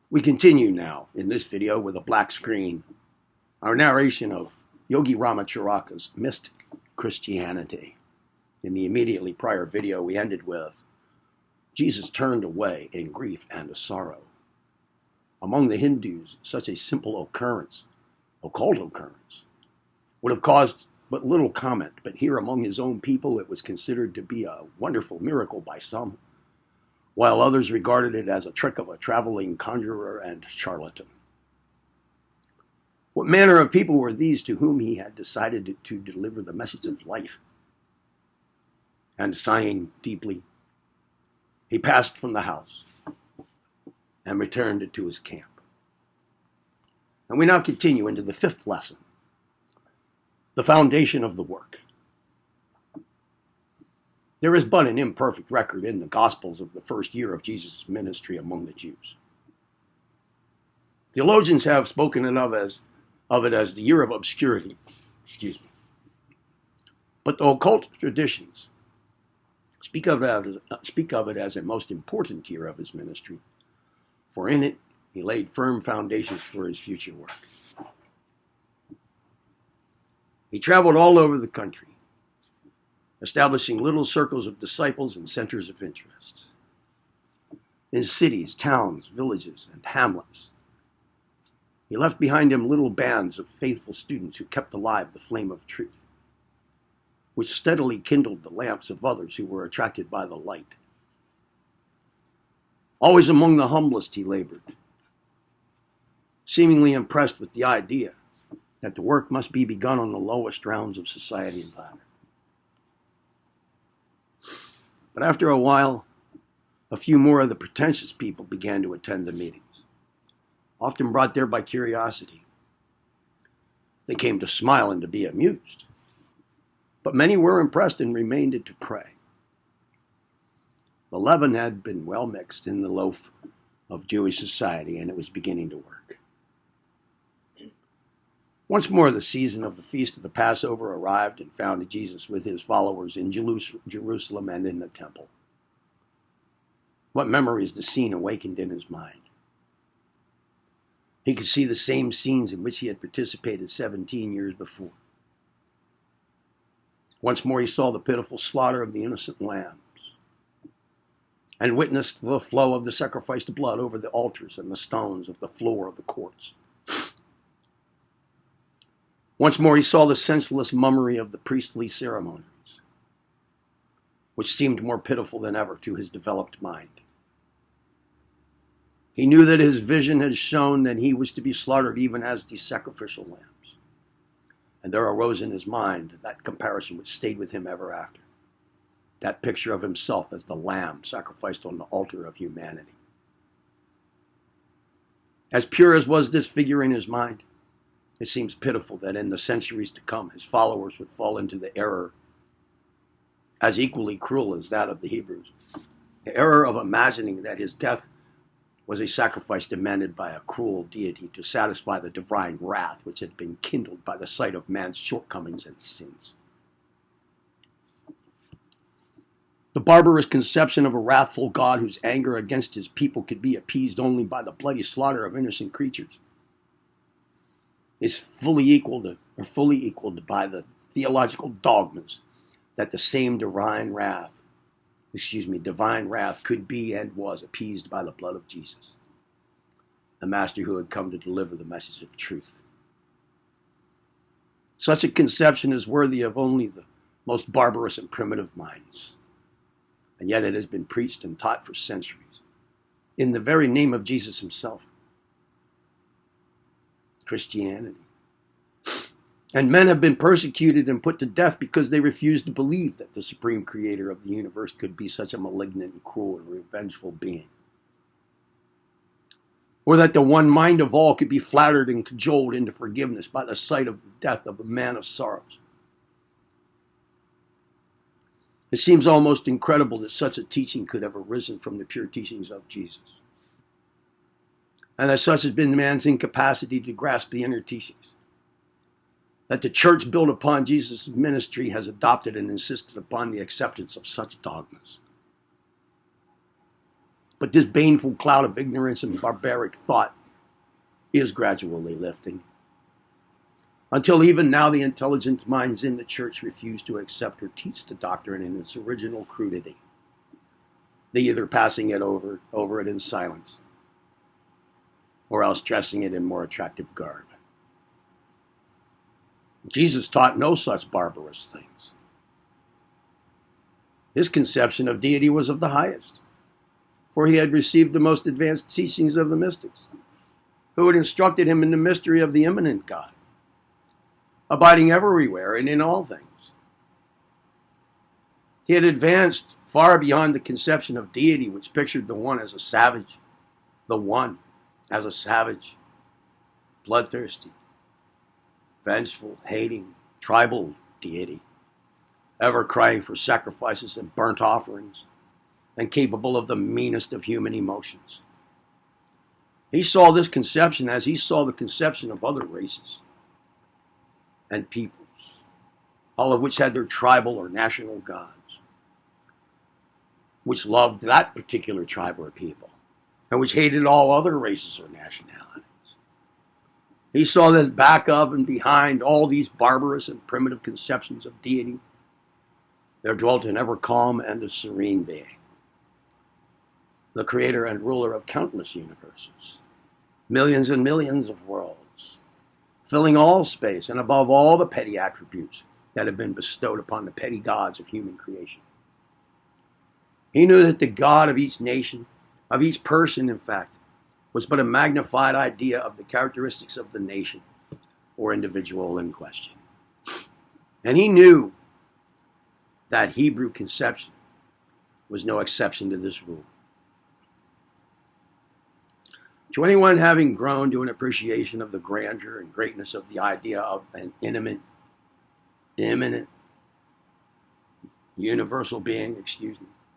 We continue now in this video with a black screen, our narration of Yogi Ramacharaka's Mystic Christianity. In the immediately prior video, we ended with Jesus turned away in grief and sorrow. Among the Hindus, such a simple occurrence, occult occurrence, would have caused but little comment, but here among his own people it was considered to be a wonderful miracle by some, while others regarded it as a trick of a traveling conjurer and charlatan. What manner of people were these to whom he had decided to deliver the message of life? And sighing deeply, he passed from the house and returned to his camp. And we now continue into the fifth lesson, the foundation of the work. There is but an imperfect record in the Gospels of the first year of Jesus' ministry among the Jews. Theologians have spoken of it as the year of obscurity. But the occult traditions speak of it as a most important year of his ministry, for in it he laid firm foundations for his future work. He traveled all over the country, establishing little circles of disciples and centers of interest in cities, towns, villages, and hamlets. He left behind him little bands of faithful students who kept alive the flame of truth, which steadily kindled the lamps of others who were attracted by the light. Always among the humblest he labored, seemingly impressed with the idea that the work must be begun on the lowest rounds of society's ladder. But after a while, a few more of the pretentious people began to attend the meetings, often brought there by curiosity. They came to smile and to be amused, but many were impressed and remained to pray. The leaven had been well mixed in the loaf of Jewish society, and it was beginning to work. Once more, the season of the feast of the Passover arrived and found Jesus with his followers in Jerusalem and in the temple. What memories the scene awakened in his mind. He could see the same scenes in which he had participated 17 years before. Once more he saw the pitiful slaughter of the innocent lambs and witnessed the flow of the sacrificed blood over the altars and the stones of the floor of the courts. Once more he saw the senseless mummery of the priestly ceremonies, which seemed more pitiful than ever to his developed mind. He knew that his vision had shown that he was to be slaughtered even as the sacrificial lambs. And there arose in his mind that comparison which stayed with him ever after, that picture of himself as the lamb sacrificed on the altar of humanity. As pure as was this figure in his mind, it seems pitiful that in the centuries to come, his followers would fall into the error, as equally cruel as that of the Hebrews, the error of imagining that his death was a sacrifice demanded by a cruel deity to satisfy the divine wrath which had been kindled by the sight of man's shortcomings and sins. The barbarous conception of a wrathful God whose anger against his people could be appeased only by the bloody slaughter of innocent creatures is fully equaled by the theological dogmas that the same divine wrath could be and was appeased by the blood of Jesus, the Master who had come to deliver the message of truth. Such a conception is worthy of only the most barbarous and primitive minds, and yet it has been preached and taught for centuries in the very name of Jesus himself. Christianity. And men have been persecuted and put to death because they refused to believe that the supreme creator of the universe could be such a malignant and cruel and revengeful being, or that the one mind of all could be flattered and cajoled into forgiveness by the sight of the death of a man of sorrows. It seems almost incredible that such a teaching could have arisen from the pure teachings of Jesus, and that such has been man's incapacity to grasp the inner teachings, that the church built upon Jesus' ministry has adopted and insisted upon the acceptance of such dogmas. But this baneful cloud of ignorance and barbaric thought is gradually lifting. Until even now, the intelligent minds in the church refuse to accept or teach the doctrine in its original crudity. They either passing it over it in silence, or else dressing it in more attractive garb. Jesus taught no such barbarous things. His conception of deity was of the highest, for he had received the most advanced teachings of the mystics, who had instructed him in the mystery of the immanent God, abiding everywhere and in all things. He had advanced far beyond the conception of deity, which pictured the one as a savage, bloodthirsty, vengeful, hating, tribal deity, ever crying for sacrifices and burnt offerings, and capable of the meanest of human emotions. He saw this conception as he saw the conception of other races and peoples, all of which had their tribal or national gods, which loved that particular tribe or people, and which hated all other races or nationalities. He saw that back of and behind all these barbarous and primitive conceptions of deity, there dwelt an ever calm and a serene being, the creator and ruler of countless universes, millions and millions of worlds, filling all space and above all the petty attributes that have been bestowed upon the petty gods of human creation. He knew that the God of each nation, of each person, in fact, was but a magnified idea of the characteristics of the nation or individual in question. And he knew that Hebrew conception was no exception to this rule. To anyone having grown to an appreciation of the grandeur and greatness of the idea of an immanent, universal being,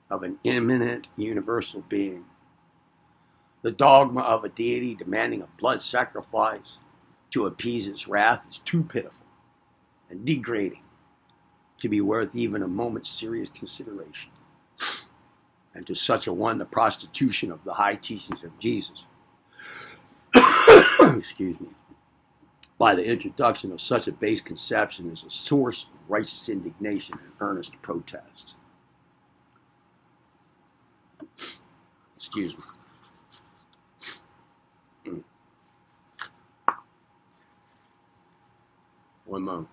of an immanent universal being, the dogma of a deity demanding a blood sacrifice to appease its wrath is too pitiful and degrading to be worth even a moment's serious consideration. And to such a one, the prostitution of the high teachings of Jesus, by the introduction of such a base conception, is a source of righteous indignation and earnest protest. Excuse me. One moment.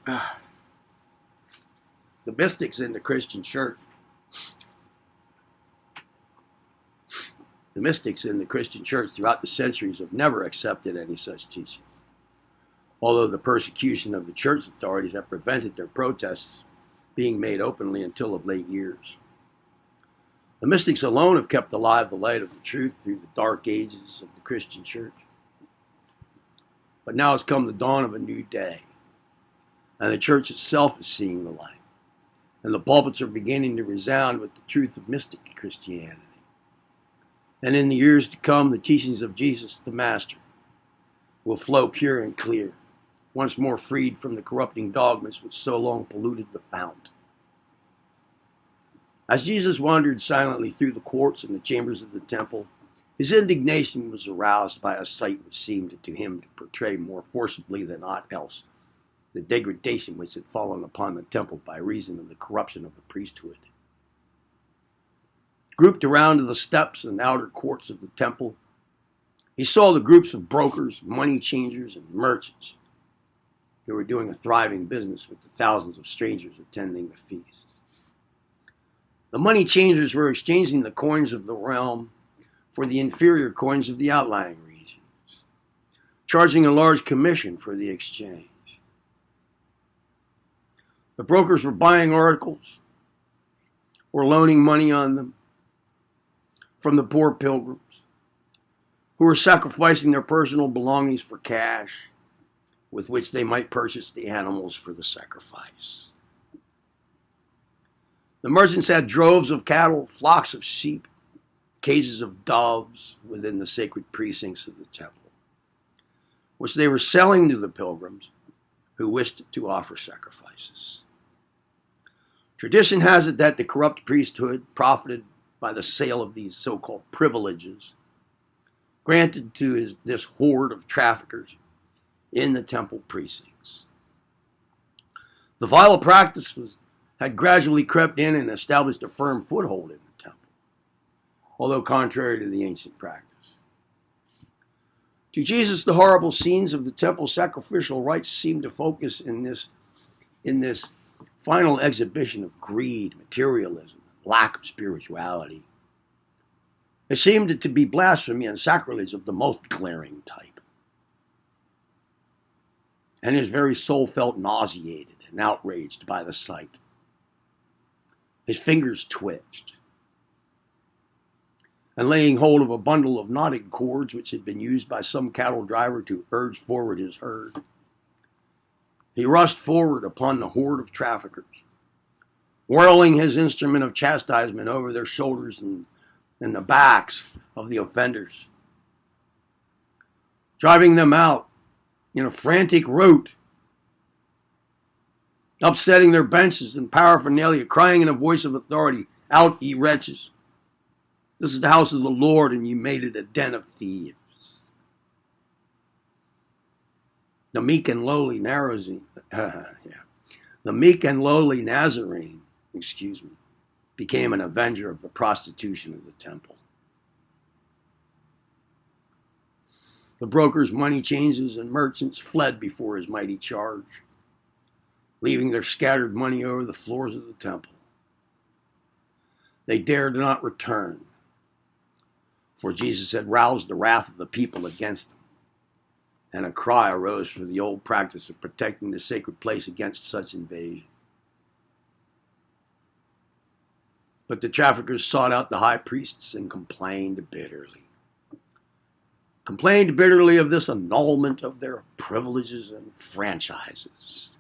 The mystics in the Christian church throughout the centuries have never accepted any such teaching, although the persecution of the church authorities have prevented their protests being made openly until of late years. The mystics alone have kept alive the light of the truth through the dark ages of the Christian church. But now has come the dawn of a new day, and the church itself is seeing the light, and the pulpits are beginning to resound with the truth of mystic Christianity. And in the years to come, the teachings of Jesus, the Master, will flow pure and clear, once more freed from the corrupting dogmas which so long polluted the fount. As Jesus wandered silently through the courts and the chambers of the temple, his indignation was aroused by a sight which seemed to him to portray more forcibly than aught else the degradation which had fallen upon the temple by reason of the corruption of the priesthood. Grouped around the steps and outer courts of the temple, he saw the groups of brokers, money changers, and merchants who were doing a thriving business with the thousands of strangers attending the feast. The money changers were exchanging the coins of the realm for the inferior coins of the outlying regions, charging a large commission for the exchange. The brokers were buying articles or loaning money on them from the poor pilgrims, who were sacrificing their personal belongings for cash with which they might purchase the animals for the sacrifice. The merchants had droves of cattle, flocks of sheep, cages of doves within the sacred precincts of the temple, which they were selling to the pilgrims who wished to offer sacrifices. Tradition has it that the corrupt priesthood profited by the sale of these so-called privileges granted to this horde of traffickers in the temple precincts. The vile practice had gradually crept in and established a firm foothold in the temple, although contrary to the ancient practice. To Jesus, the horrible scenes of the temple sacrificial rites seemed to focus in this final exhibition of greed, materialism, lack of spirituality. It seemed to be blasphemy and sacrilege of the most glaring type. And his very soul felt nauseated and outraged by the sight. His fingers twitched. And laying hold of a bundle of knotted cords which had been used by some cattle driver to urge forward his herd, he rushed forward upon the horde of traffickers, whirling his instrument of chastisement over their shoulders and the backs of the offenders, driving them out in a frantic rout, upsetting their benches and paraphernalia, crying in a voice of authority, "Out, ye wretches! This is the house of the Lord, and ye made it a den of thieves." The meek and lowly Nazarene, became an avenger of the prostitution of the temple. The brokers, money changers, and merchants fled before his mighty charge, leaving their scattered money over the floors of the temple. They dared not return, for Jesus had roused the wrath of the people against them, and a cry arose for the old practice of protecting the sacred place against such invasion. But the traffickers sought out the high priests and complained bitterly of this annulment of their privileges and franchises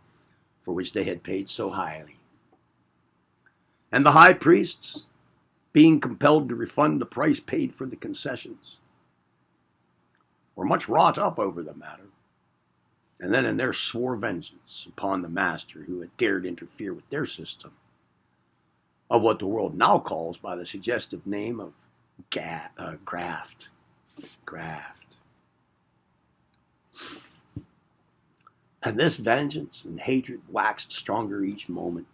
for which they had paid so highly. And the high priests, being compelled to refund the price paid for the concessions, were much wrought up over the matter, and then in their swore vengeance upon the master who had dared interfere with their system of what the world now calls by the suggestive name of graft. And this vengeance and hatred waxed stronger each moment,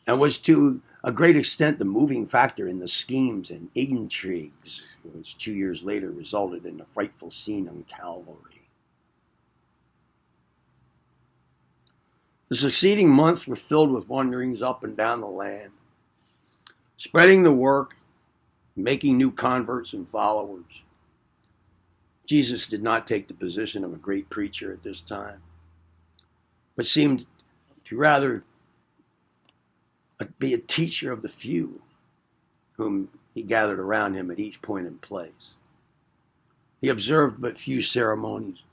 and was to a great extent the moving factor in the schemes and intrigues which 2 years later resulted in the frightful scene on Calvary. The succeeding months were filled with wanderings up and down the land, spreading the work, making new converts and followers. Jesus did not take the position of a great preacher at this time, but seemed to rather be a teacher of the few whom he gathered around him at each point and place. He observed but few ceremonies,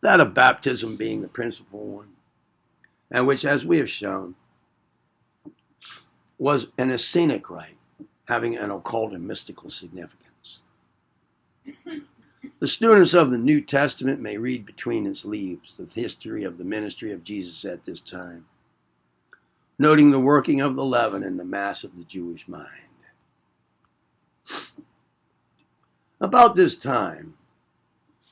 that of baptism being the principal one, and which, as we have shown, was an Essenic rite, having an occult and mystical significance. The students of the New Testament may read between its leaves the history of the ministry of Jesus at this time, noting the working of the leaven in the mass of the Jewish mind. About this time,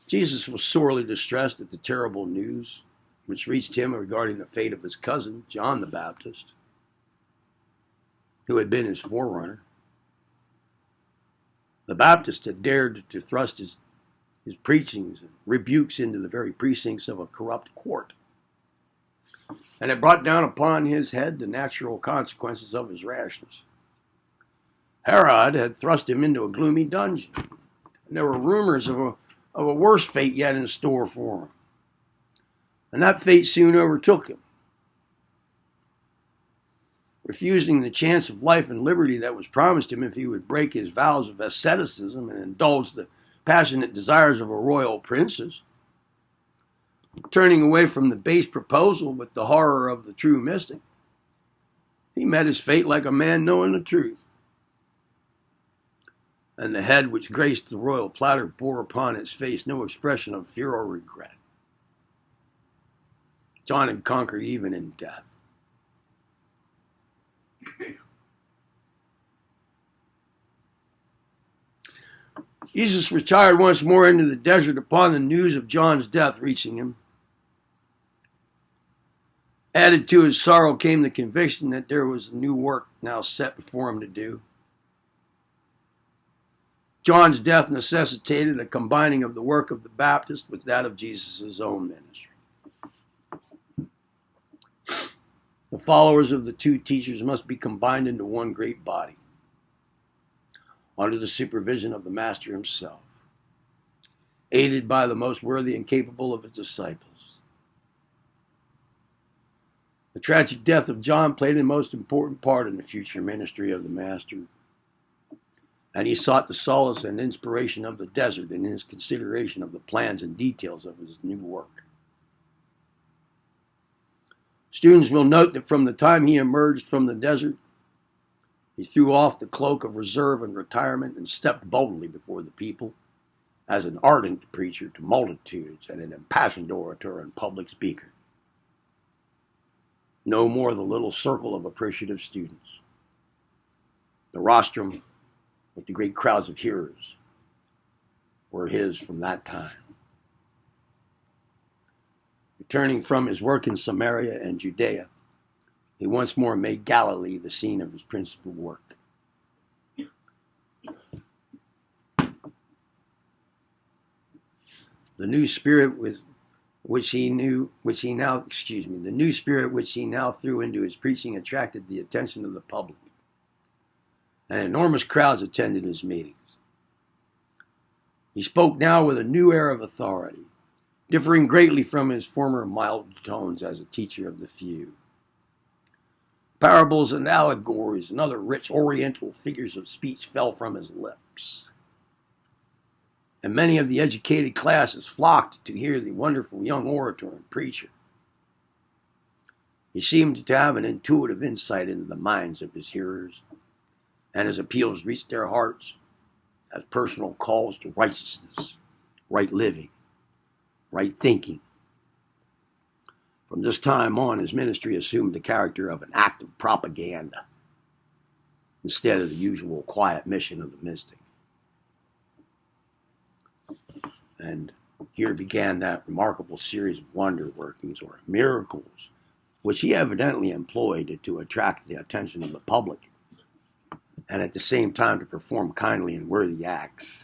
Jesus was sorely distressed at the terrible news which reached him regarding the fate of his cousin, John the Baptist, who had been his forerunner. The Baptist had dared to thrust his preachings and rebukes into the very precincts of a corrupt court, and it brought down upon his head the natural consequences of his rashness. Herod had thrust him into a gloomy dungeon, and there were rumors of a worse fate yet in store for him. And that fate soon overtook him. Refusing the chance of life and liberty that was promised him if he would break his vows of asceticism and indulge the passionate desires of a royal princess, turning away from the base proposal with the horror of the true mystic, he met his fate like a man knowing the truth. And the head which graced the royal platter bore upon its face no expression of fear or regret. John had conquered even in death. Jesus retired once more into the desert upon the news of John's death reaching him. Added to his sorrow came the conviction that there was a new work now set before him to do. John's death necessitated a combining of the work of the Baptist with that of Jesus' own ministry. The followers of the two teachers must be combined into one great body, under the supervision of the Master himself, aided by the most worthy and capable of his disciples. The tragic death of John played a most important part in the future ministry of the Master, and he sought the solace and inspiration of the desert in his consideration of the plans and details of his new work. Students will note that from the time he emerged from the desert, he threw off the cloak of reserve and retirement and stepped boldly before the people as an ardent preacher to multitudes and an impassioned orator and public speaker. No more the little circle of appreciative students. The rostrum with the great crowds of hearers were his from that time. Returning from his work in Samaria and Judea, he once more made Galilee the scene of his principal work. The new spirit which he now threw into his preaching attracted the attention of the public, and enormous crowds attended his meetings. He spoke now with a new air of authority, differing greatly from his former mild tones as a teacher of the few. Parables and allegories and other rich oriental figures of speech fell from his lips, and many of the educated classes flocked to hear the wonderful young orator and preacher. He seemed to have an intuitive insight into the minds of his hearers, and his appeals reached their hearts as personal calls to righteousness, right living, right thinking. From this time on, his ministry assumed the character of an act of propaganda instead of the usual quiet mission of the mystic. And here began that remarkable series of wonder workings or miracles, which he evidently employed to attract the attention of the public and at the same time to perform kindly and worthy acts.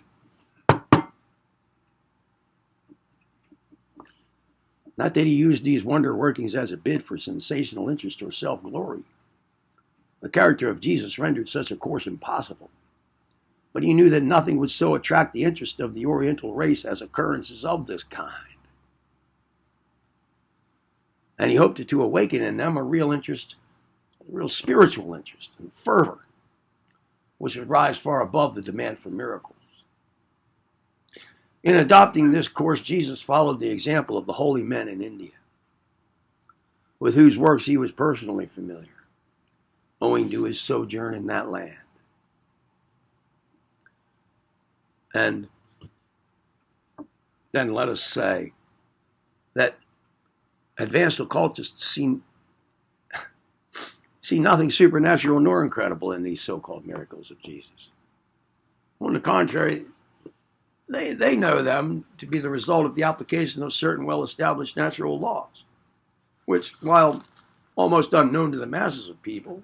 Not that he used these wonder workings as a bid for sensational interest or self-glory. The character of Jesus rendered such a course impossible. But he knew that nothing would so attract the interest of the Oriental race as occurrences of this kind. And he hoped to awaken in them a real interest, a real spiritual interest and fervor, which would rise far above the demand for miracles. In adopting this course, Jesus followed the example of the holy men in India, with whose works he was personally familiar, owing to his sojourn in that land. And then let us say that advanced occultists see nothing supernatural nor incredible in these so-called miracles of Jesus. On the contrary, they know them to be the result of the application of certain well-established natural laws, which, while almost unknown to the masses of people,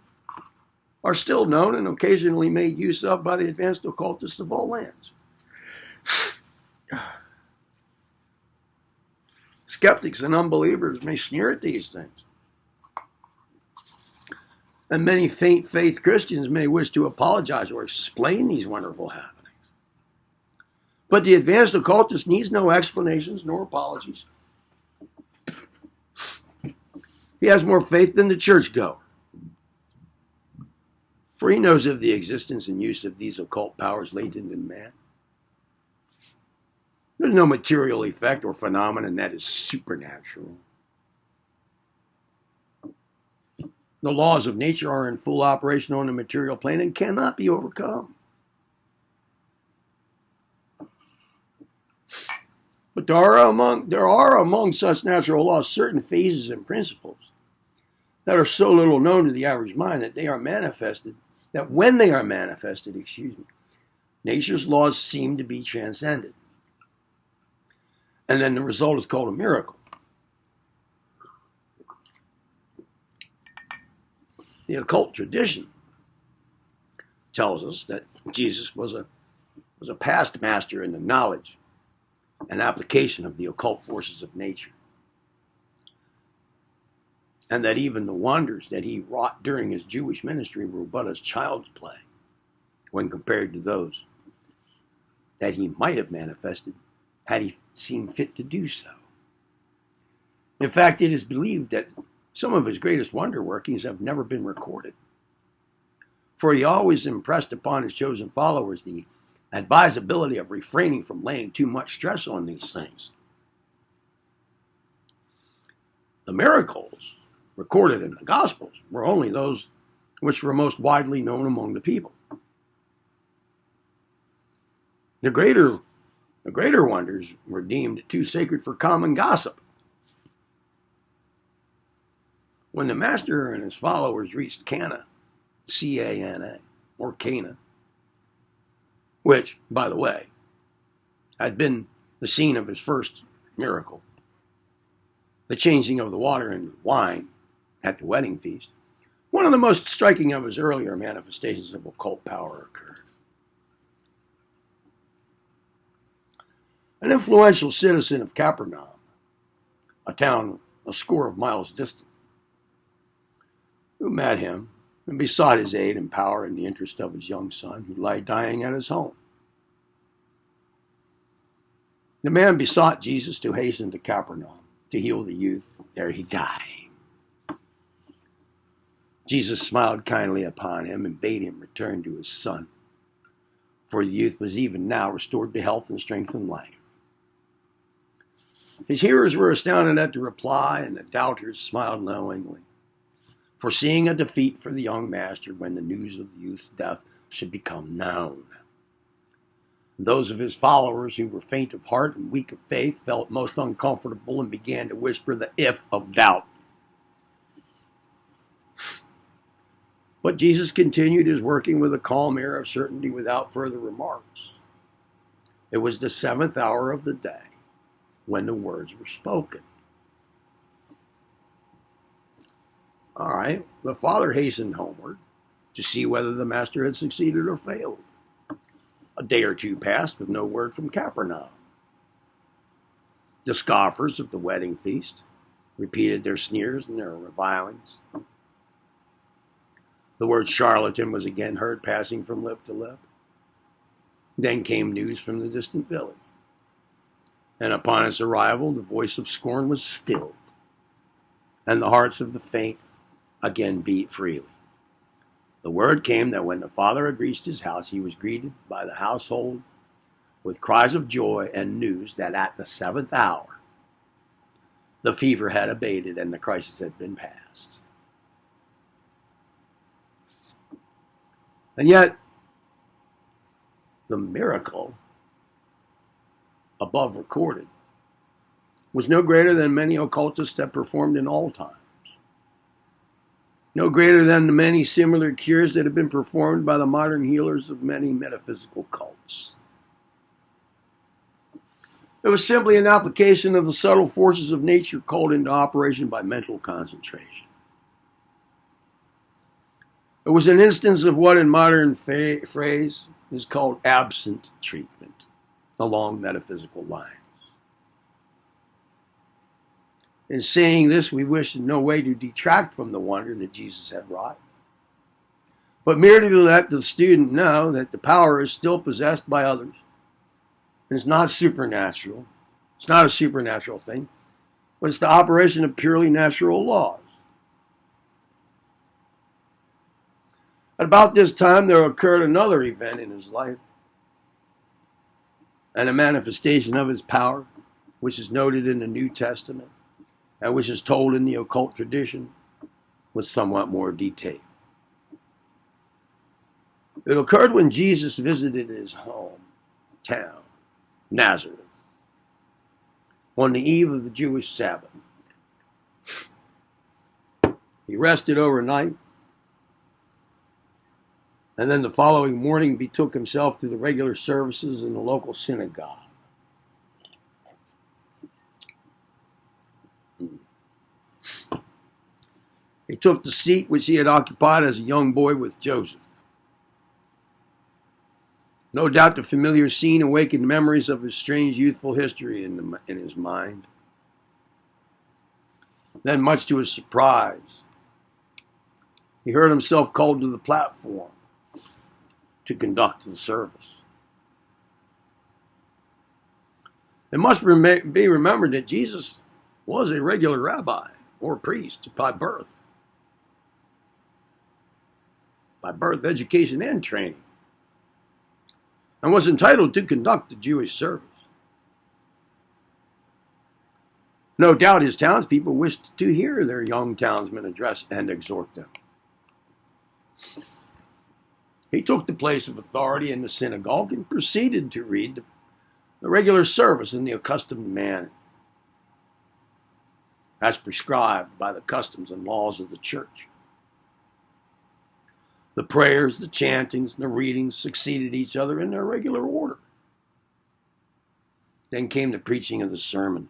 are still known and occasionally made use of by the advanced occultists of all lands. Skeptics and unbelievers may sneer at these things, and many faint faith Christians may wish to apologize or explain these wonderful happenings. But the advanced occultist needs no explanations nor apologies. He has more faith than the churchgoer, for he knows of the existence and use of these occult powers latent in man. There's no material effect or phenomenon that is supernatural. The laws of nature are in full operation on the material plane and cannot be overcome. But there are among such natural laws certain phases and principles that are so little known to the average mind that when they are manifested, Nature's laws seem to be transcended. And then the result is called a miracle. The occult tradition tells us that Jesus was a past master in the knowledge and application of the occult forces of nature, and that even the wonders that he wrought during his Jewish ministry were but as child's play when compared to those that he might have manifested had he seen fit to do so. In fact, it is believed that some of his greatest wonder workings have never been recorded, for he always impressed upon his chosen followers the advisability of refraining from laying too much stress on these things. The miracles recorded in the Gospels were only those which were most widely known among the people. The greater wonders were deemed too sacred for common gossip. When the Master and his followers reached Cana, C-A-N-A, or Cana, which, by the way, had been the scene of his first miracle, the changing of the water into wine at the wedding feast, one of the most striking of his earlier manifestations of occult power occurred. An influential citizen of Capernaum, a town a score of miles distant, who met him and besought his aid and power in the interest of his young son, who lay dying at his home. The man besought Jesus to hasten to Capernaum to heal the youth. There he died. Jesus smiled kindly upon him and bade him return to his son, for the youth was even now restored to health and strength and life. His hearers were astounded at the reply, and the doubters smiled knowingly, foreseeing a defeat for the young master when the news of the youth's death should become known. Those of his followers who were faint of heart and weak of faith felt most uncomfortable and began to whisper the if of doubt. But Jesus continued his working with a calm air of certainty without further remarks. It was the seventh hour of the day when the words were spoken. All right, the father hastened homeward to see whether the master had succeeded or failed. A day or two passed with no word from Capernaum. The scoffers of the wedding feast repeated their sneers and their revilings. The word charlatan was again heard passing from lip to lip. Then came news from the distant village, and upon its arrival the voice of scorn was stilled, and the hearts of the faint again beat freely. The word came that when the father had reached his house, he was greeted by the household with cries of joy and news that at the seventh hour the fever had abated and the crisis had been passed. And yet, the miracle above recorded was no greater than many occultists have performed in all times. No greater than the many similar cures that have been performed by the modern healers of many metaphysical cults. It was simply an application of the subtle forces of nature called into operation by mental concentration. It was an instance of what in modern phrase is called absent treatment along metaphysical lines. In saying this, we wish in no way to detract from the wonder that Jesus had wrought, but merely to let the student know that the power is still possessed by others. And it's not supernatural. It's not a supernatural thing, but it's the operation of purely natural laws. At about this time, there occurred another event in his life, and a manifestation of his power, which is noted in the New Testament, and which is told in the occult tradition with somewhat more detail. It occurred when Jesus visited his hometown, Nazareth, on the eve of the Jewish Sabbath. He rested overnight, and then the following morning betook himself to the regular services in the local synagogue. He took the seat which he had occupied as a young boy with Joseph. No doubt the familiar scene awakened memories of his strange youthful history in his mind. Then, much to his surprise, he heard himself called to the platform to conduct the service. It must be remembered that Jesus was a regular rabbi or priest by birth, education, and training, and was entitled to conduct the Jewish service. No doubt his townspeople wished to hear their young townsman address and exhort them. He took the place of authority in the synagogue and proceeded to read the regular service in the accustomed manner, as prescribed by the customs and laws of the church. The prayers, the chantings, and the readings succeeded each other in their regular order. Then came the preaching of the sermon.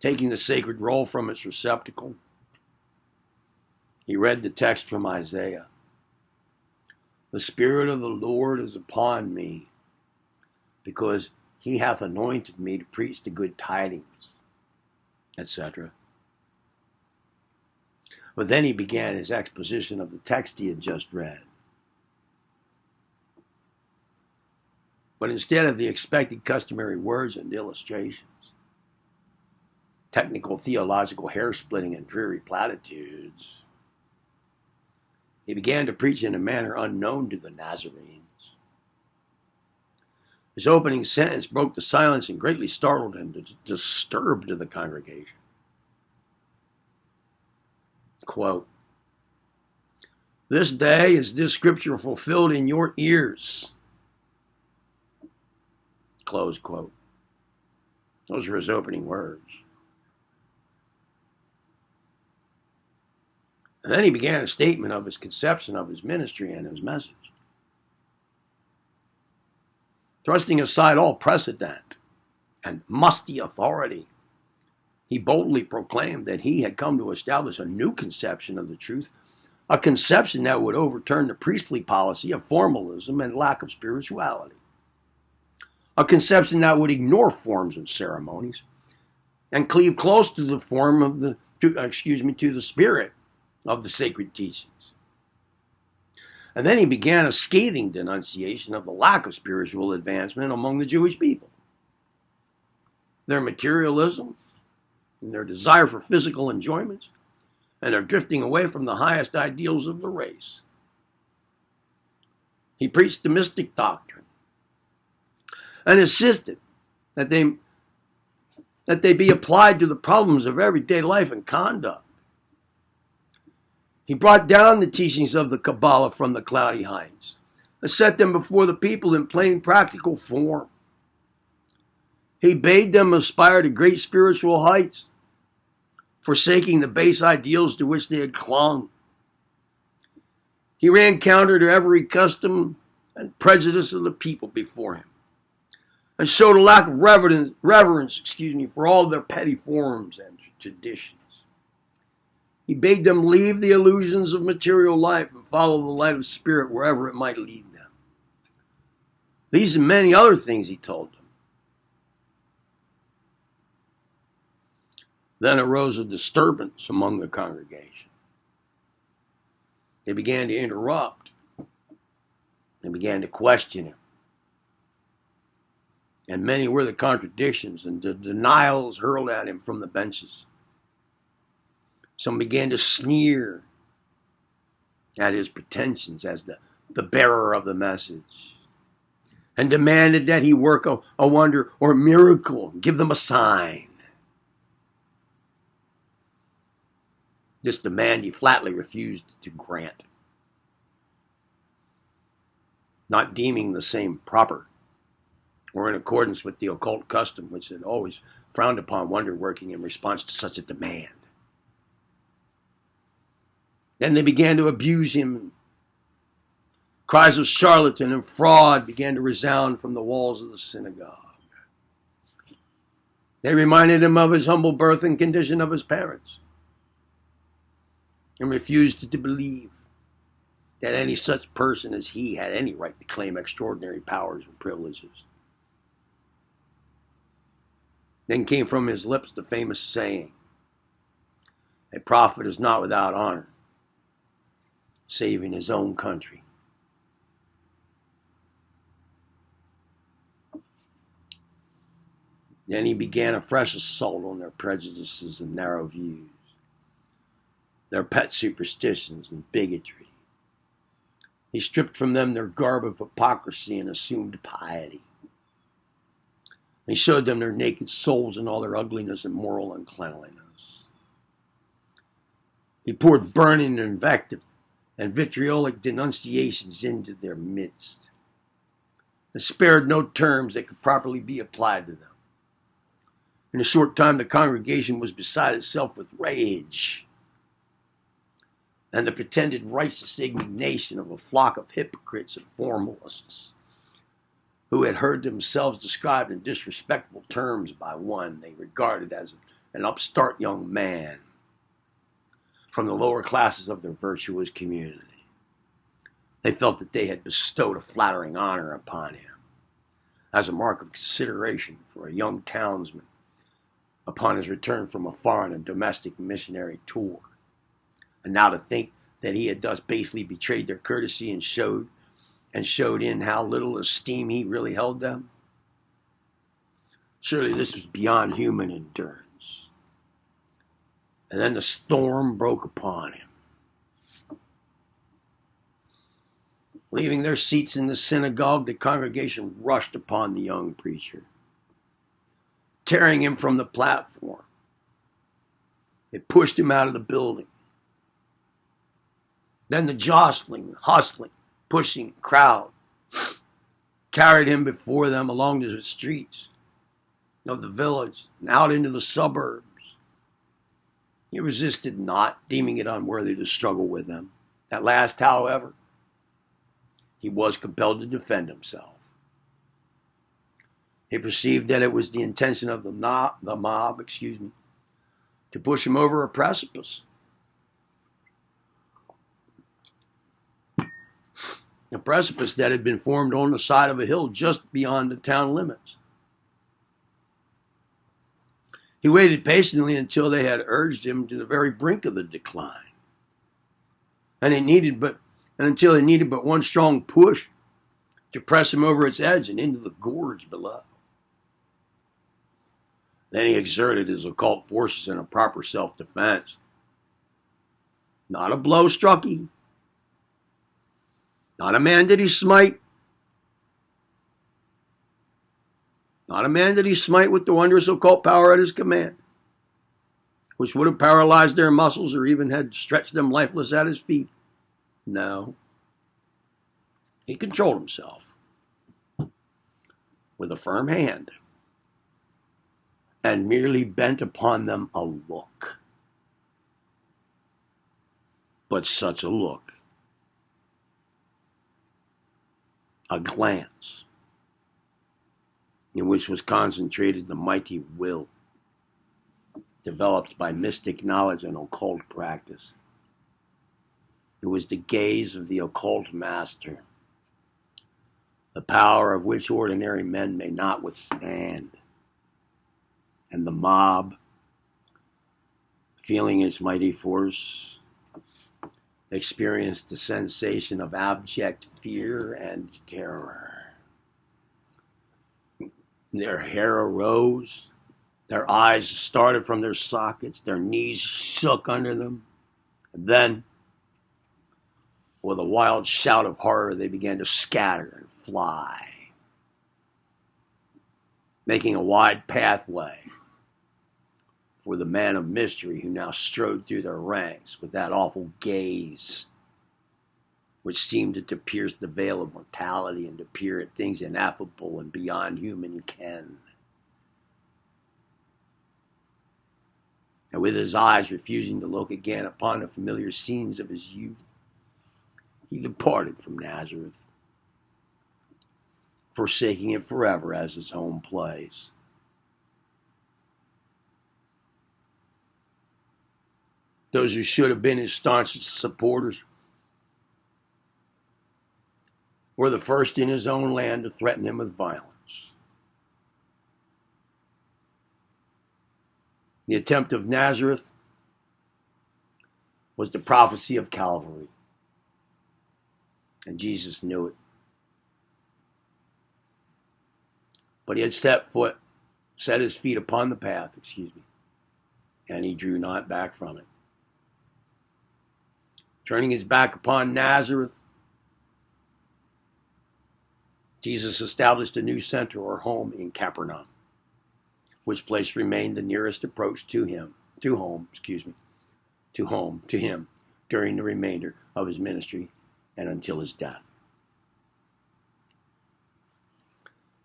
Taking the sacred roll from its receptacle, he read the text from Isaiah. The Spirit of the Lord is upon me, because he hath anointed me to preach the good tidings, etc. But then he began his exposition of the text he had just read. But instead of the expected customary words and illustrations, technical theological hair-splitting and dreary platitudes, he began to preach in a manner unknown to the Nazarenes. His opening sentence broke the silence and greatly startled and disturbed the congregation. Quote, "This day is this scripture fulfilled in your ears." Close quote. Those were his opening words. And then he began a statement of his conception of his ministry and his message. Thrusting aside all precedent and musty authority, he boldly proclaimed that he had come to establish a new conception of the truth, a conception that would overturn the priestly policy of formalism and lack of spirituality, a conception that would ignore forms and ceremonies and cleave close to the form of to the spirit of the sacred teachings. And then he began a scathing denunciation of the lack of spiritual advancement among the Jewish people, their materialism, and their desire for physical enjoyments, and their drifting away from the highest ideals of the race. He preached the mystic doctrine and insisted that they be applied to the problems of everyday life and conduct. He brought down the teachings of the Kabbalah from the cloudy heights and set them before the people in plain practical form. He bade them aspire to great spiritual heights, forsaking the base ideals to which they had clung. He ran counter to every custom and prejudice of the people before him, and showed a lack of reverence for all their petty forms and traditions. He bade them leave the illusions of material life and follow the light of spirit wherever it might lead them. These and many other things he told them. Then arose a disturbance among the congregation. They began to interrupt. They began to question him. And many were the contradictions and the denials hurled at him from the benches. Some began to sneer at his pretensions as the bearer of the message, and demanded that he work a wonder or miracle, give them a sign. This demand he flatly refused to grant, not deeming the same proper or in accordance with the occult custom which had always frowned upon wonder working in response to such a demand. Then they began to abuse him Cries of charlatan and fraud began to resound from the walls of the synagogue. They reminded him of his humble birth and condition of his parents, and refused to believe that any such person as he had any right to claim extraordinary powers or privileges. Then came from his lips the famous saying, "A prophet is not without honor, save in his own country." Then he began a fresh assault on their prejudices and narrow views, their pet superstitions and bigotry. He stripped from them their garb of hypocrisy and assumed piety. He showed them their naked souls in all their ugliness and moral uncleanliness. He poured burning invective and vitriolic denunciations into their midst, and spared no terms that could properly be applied to them. In a short time, the congregation was beside itself with rage and the pretended righteous indignation of a flock of hypocrites and formalists who had heard themselves described in disrespectful terms by one they regarded as an upstart young man from the lower classes of their virtuous community. They felt that they had bestowed a flattering honor upon him as a mark of consideration for a young townsman upon his return from a foreign and domestic missionary tour. And now to think that he had thus basely betrayed their courtesy and showed in how little esteem he really held them. Surely this was beyond human endurance. And then the storm broke upon him. Leaving their seats in the synagogue, the congregation rushed upon the young preacher, tearing him from the platform. They pushed him out of the building. Then the jostling, hustling, pushing crowd carried him before them along the streets of the village and out into the suburbs. He resisted not, deeming it unworthy to struggle with them. At last, however, he was compelled to defend himself. He perceived that it was the intention of the mob, to push him over a precipice. A precipice that had been formed on the side of a hill just beyond the town limits. He waited patiently until they had urged him to the very brink of the decline, and until he needed but one strong push to press him over its edge and into the gorge below. Then he exerted his occult forces in a proper self-defense. Not a blow struck he. Not a man did he smite. Not a man did he smite with the wondrous occult power at his command, which would have paralyzed their muscles or even had stretched them lifeless at his feet. No. He controlled himself with a firm hand and merely bent upon them a look. But such a look, a glance, in which was concentrated the mighty will developed by mystic knowledge and occult practice. It was the gaze of the occult master, the power of which ordinary men may not withstand. And the mob, feeling its mighty force, experienced the sensation of abject fear and terror. Their hair arose, their eyes started from their sockets, their knees shook under them. And then, with a wild shout of horror, they began to scatter and fly, making a wide pathway for the man of mystery who now strode through their ranks with that awful gaze which seemed to pierce the veil of mortality and to peer at things ineffable and beyond human ken. And with his eyes refusing to look again upon the familiar scenes of his youth, he departed from Nazareth forsaking it forever as his home place. Those who should have been his staunchest supporters were the first in his own land to threaten him with violence. The attempt of Nazareth was the prophecy of Calvary, and Jesus knew it. But he had set his feet upon the path, and he drew not back from it. Turning his back upon Nazareth, Jesus established a new center or home in Capernaum, which place remained the nearest approach to him during the remainder of his ministry and until his death.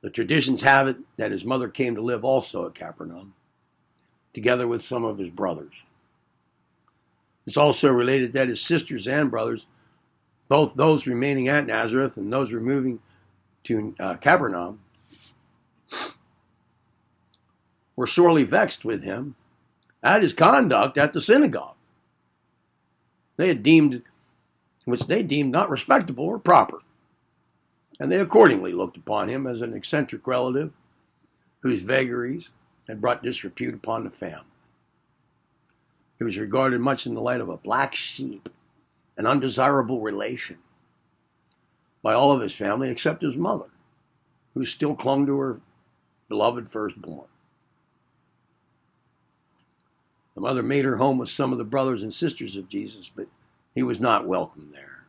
The traditions have it that his mother came to live also at Capernaum, together with some of his brothers. It's also related that his sisters and brothers, both those remaining at Nazareth and those removing to Capernaum, were sorely vexed with him at his conduct at the synagogue. Which they deemed not respectable or proper, and they accordingly looked upon him as an eccentric relative whose vagaries had brought disrepute upon the family. He was regarded much in the light of a black sheep, an undesirable relation, by all of his family except his mother, who still clung to her beloved firstborn. The mother made her home with some of the brothers and sisters of Jesus, but he was not welcome there,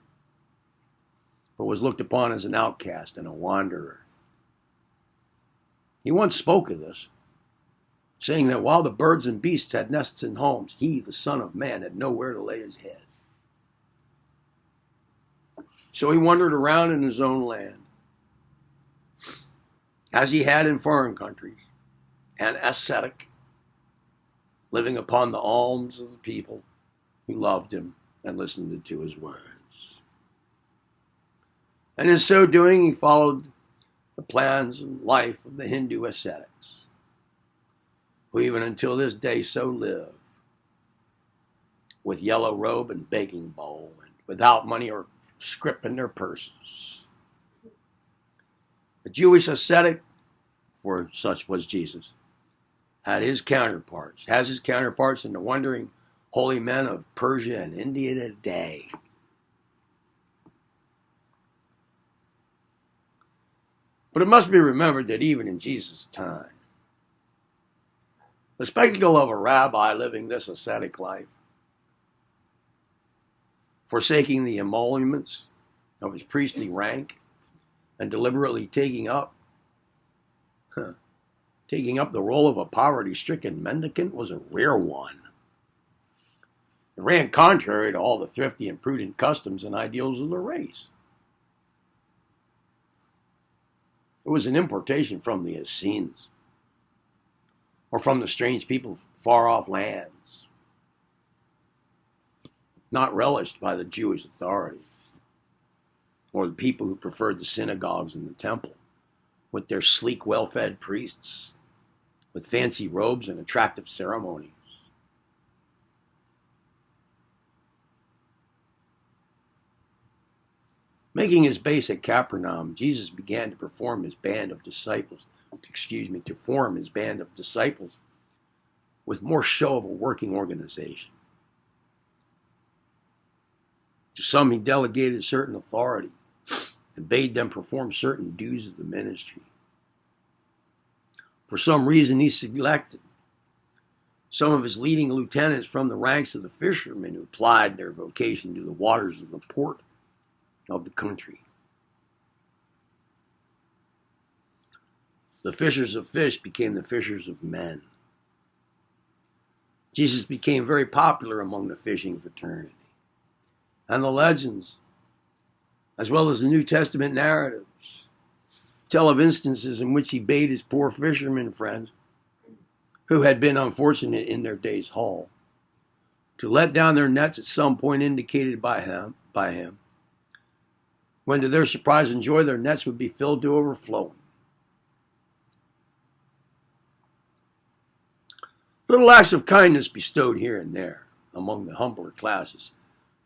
but was looked upon as an outcast and a wanderer. He once spoke of this, saying that while the birds and beasts had nests and homes, he, the Son of Man, had nowhere to lay his head. So he wandered around in his own land, as he had in foreign countries, an ascetic, living upon the alms of the people who loved him and listened to his words. And in so doing, he followed the plans and life of the Hindu ascetics, who even until this day so live, with yellow robe and baking bowl, and without money or scrip in their purses. The Jewish ascetic, for such was Jesus, has his counterparts in the wandering holy men of Persia and India today. But it must be remembered that even in Jesus' time, the spectacle of a rabbi living this ascetic life, forsaking the emoluments of his priestly rank and deliberately taking up the role of a poverty-stricken mendicant, was a rare one. It ran contrary to all the thrifty and prudent customs and ideals of the race. It was an importation from the Essenes, or from the strange people of far-off lands, not relished by the Jewish authorities, or the people who preferred the synagogues and the temple, with their sleek, well-fed priests, with fancy robes and attractive ceremonies. Making his base at Capernaum, Jesus began to form his band of disciples with more show of a working organization. To some he delegated certain authority and bade them perform certain duties of the ministry. For some reason he selected some of his leading lieutenants from the ranks of the fishermen who applied their vocation to the waters of the port of the country. The fishers of fish became the fishers of men. Jesus became very popular among the fishing fraternity. And the legends, as well as the New Testament narratives, tell of instances in which he bade his poor fishermen friends, who had been unfortunate in their day's haul, to let down their nets at some point indicated by him, when to their surprise and joy their nets would be filled to overflowing. Little acts of kindness bestowed here and there among the humbler classes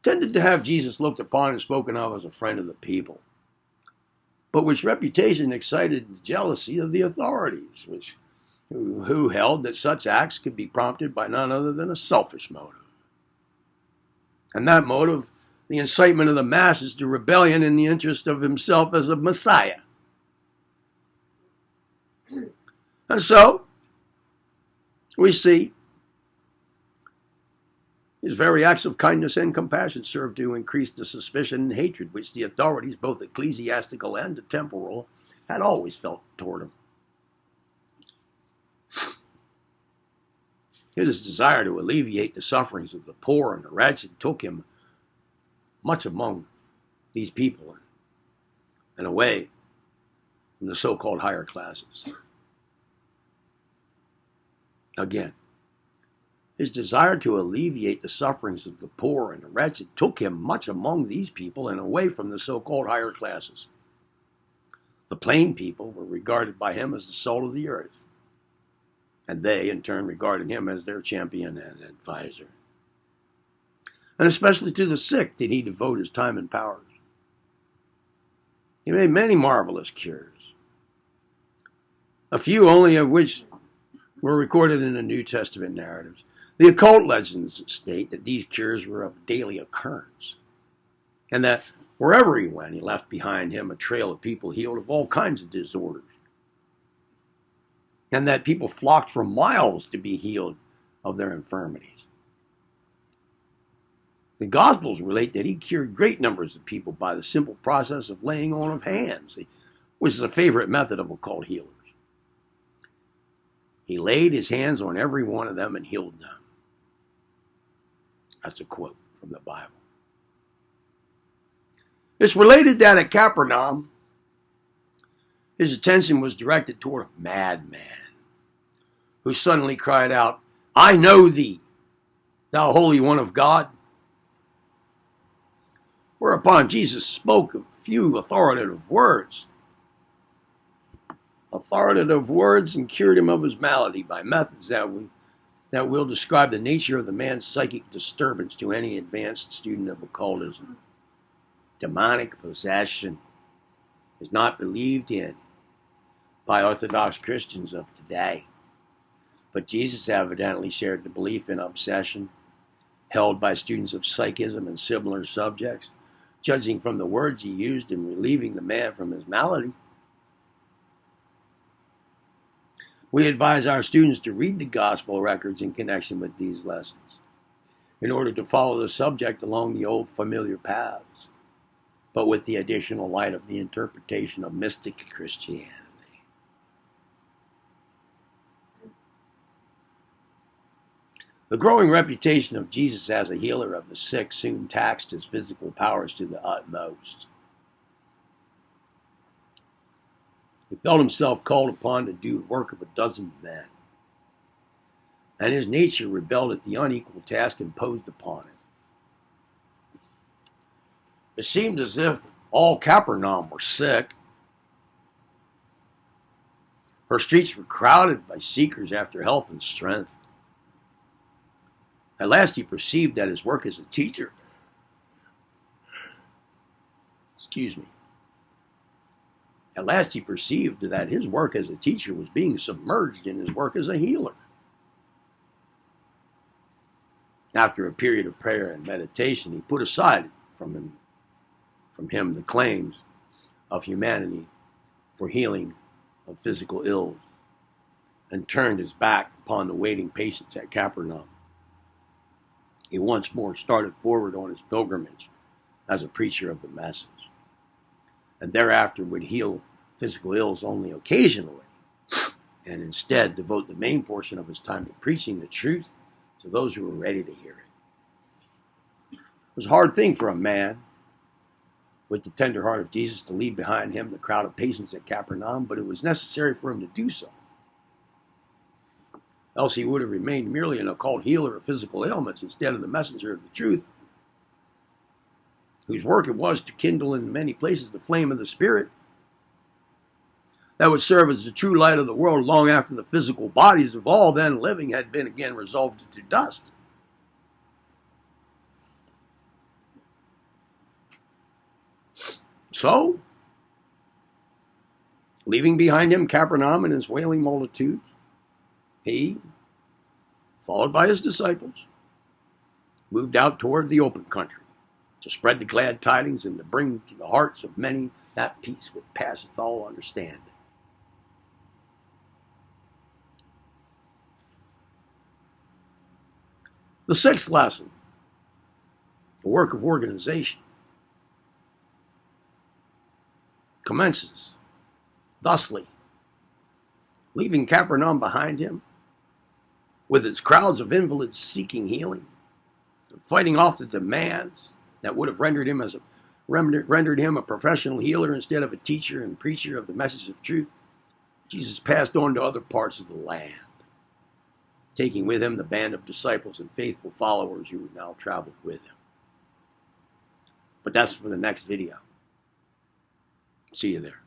tended to have Jesus looked upon and spoken of as a friend of the people, but which reputation excited the jealousy of the authorities, who held that such acts could be prompted by none other than a selfish motive. And that motive, the incitement of the masses to rebellion in the interest of himself as a Messiah. And so, we see his very acts of kindness and compassion served to increase the suspicion and hatred which the authorities, both ecclesiastical and temporal, had always felt toward him. His desire to alleviate the sufferings of the poor and the wretched took him much among these people and away from the so-called higher classes. Again, his desire to alleviate the sufferings of the poor and the wretched took him much among these people and away from the so-called higher classes. The plain people were regarded by him as the salt of the earth, and they, in turn, regarded him as their champion and advisor. And especially to the sick did he devote his time and powers. He made many marvelous cures, a few only of which were recorded in the New Testament narratives. The occult legends state that these cures were of daily occurrence, and that wherever he went, he left behind him a trail of people healed of all kinds of disorders, and that people flocked for miles to be healed of their infirmities. The Gospels relate that he cured great numbers of people by the simple process of laying on of hands, which is a favorite method of occult healers. He laid his hands on every one of them and healed them. That's a quote from the Bible. It's related that at Capernaum, his attention was directed toward a madman who suddenly cried out, "I know thee, thou Holy One of God." Whereupon Jesus spoke a few authoritative words and cured him of his malady by methods that will describe the nature of the man's psychic disturbance to any advanced student of occultism. Demonic possession is not believed in by Orthodox Christians of today, but Jesus evidently shared the belief in obsession held by students of psychism and similar subjects, judging from the words he used in relieving the man from his malady. We advise our students to read the gospel records in connection with these lessons, in order to follow the subject along the old familiar paths, but with the additional light of the interpretation of mystic Christianity. The growing reputation of Jesus as a healer of the sick soon taxed his physical powers to the utmost. He felt himself called upon to do the work of a dozen men, and his nature rebelled at the unequal task imposed upon him. It seemed as if all Capernaum were sick. Her streets were crowded by seekers after health and strength. At last he perceived that his work as a teacher, At last he perceived that his work as a teacher was being submerged in his work as a healer. After a period of prayer and meditation, he put aside from him the claims of humanity for healing of physical ills, and turned his back upon the waiting patients at Capernaum. He once more started forward on his pilgrimage as a preacher of the message, and thereafter would heal physical ills only occasionally, and instead devote the main portion of his time to preaching the truth to those who were ready to hear it. It was a hard thing for a man with the tender heart of Jesus to leave behind him the crowd of patients at Capernaum, but it was necessary for him to do so. Else he would have remained merely an occult healer of physical ailments instead of the messenger of the truth. whose work it was to kindle in many places the flame of the Spirit that would serve as the true light of the world long after the physical bodies of all then living had been again resolved into dust. So, leaving behind him Capernaum and his wailing multitudes, he, followed by his disciples, moved out toward the open country to spread the glad tidings and to bring to the hearts of many that peace which passeth all understanding. The sixth lesson, the work of organization, commences thusly, leaving Capernaum behind him with its crowds of invalids seeking healing, fighting off the demands that would have rendered him a professional healer instead of a teacher and preacher of the message of truth. Jesus passed on to other parts of the land, taking with him the band of disciples and faithful followers who now traveled with him. But that's for the next video. See you there.